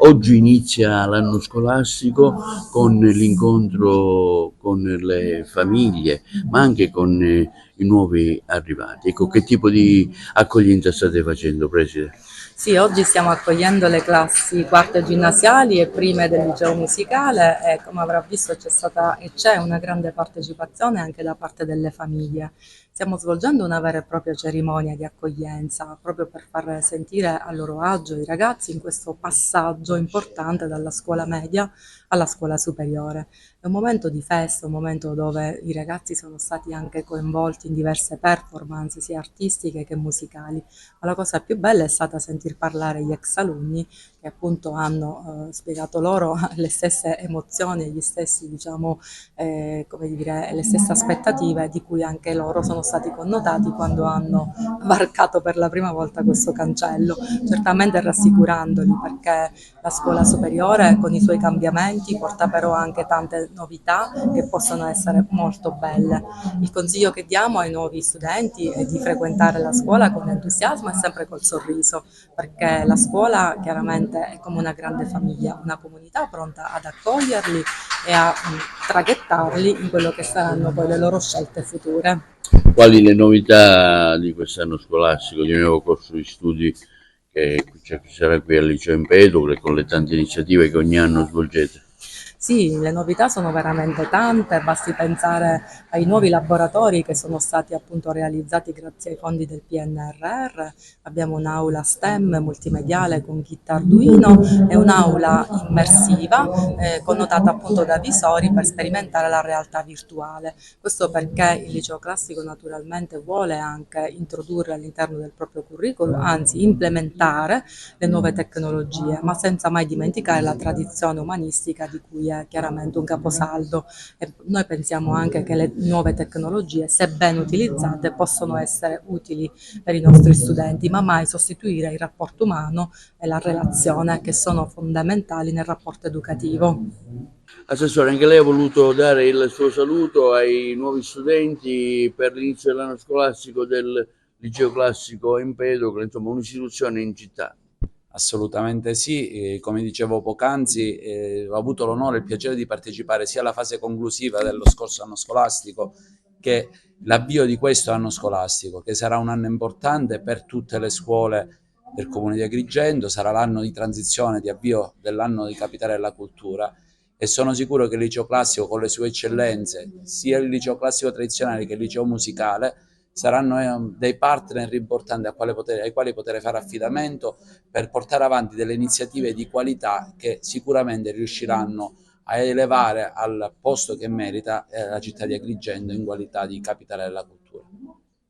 Oggi inizia l'anno scolastico con l'incontro con le famiglie, ma anche con i nuovi arrivati. Ecco, che tipo di accoglienza state facendo, Preside? Sì, oggi stiamo accogliendo le classi quarte ginnasiali e prime del liceo musicale e come avrà visto c'è stata e c'è una grande partecipazione anche da parte delle famiglie. Stiamo svolgendo una vera e propria cerimonia di accoglienza proprio per far sentire a loro agio i ragazzi in questo passaggio importante dalla scuola media alla scuola superiore. È un momento di festa, un momento dove i ragazzi sono stati anche coinvolti in diverse performance, sia artistiche che musicali. Ma la cosa più bella è stata sentir parlare gli ex alunni che appunto hanno spiegato loro le stesse emozioni e gli stessi, diciamo, come dire, le stesse aspettative di cui anche loro sono stati connotati quando hanno varcato per la prima volta questo cancello, certamente rassicurandoli perché la scuola superiore con i suoi cambiamenti porta però anche tante novità che possono essere molto belle. Il consiglio che diamo ai nuovi studenti è di frequentare la scuola con entusiasmo e sempre col sorriso, perché la scuola chiaramente è come una grande famiglia, una comunità pronta ad accoglierli e a traghettarli in quello che saranno poi le loro scelte future. Quali le novità di quest'anno scolastico, di nuovo corso di studi che ci sarà qui al Liceo Empedocle con le tante iniziative che ogni anno svolgete? Sì, le novità sono veramente tante, basti pensare ai nuovi laboratori che sono stati appunto realizzati grazie ai fondi del PNRR. Abbiamo un'aula STEM multimediale con kit Arduino e un'aula immersiva connotata appunto da visori per sperimentare la realtà virtuale. Questo perché il liceo classico naturalmente vuole anche introdurre all'interno del proprio curriculum, anzi implementare le nuove tecnologie, ma senza mai dimenticare la tradizione umanistica di cui è chiaramente un caposaldo. E noi pensiamo anche che le nuove tecnologie, se ben utilizzate, possono essere utili per i nostri studenti, ma mai sostituire il rapporto umano e la relazione che sono fondamentali nel rapporto educativo. Assessore, anche lei ha voluto dare il suo saluto ai nuovi studenti per l'inizio dell'anno scolastico del Liceo Classico Empedocle, insomma un'istituzione in città. Assolutamente sì, come dicevo poc'anzi, ho avuto l'onore e il piacere di partecipare sia alla fase conclusiva dello scorso anno scolastico che l'avvio di questo anno scolastico, che sarà un anno importante per tutte le scuole del Comune di Agrigento, sarà l'anno di transizione, di avvio dell'anno di Capitale della Cultura e sono sicuro che il liceo classico con le sue eccellenze, sia il liceo classico tradizionale che il liceo musicale, saranno dei partner importanti ai quali poter fare affidamento per portare avanti delle iniziative di qualità che sicuramente riusciranno a elevare al posto che merita la città di Agrigento in qualità di capitale della cultura.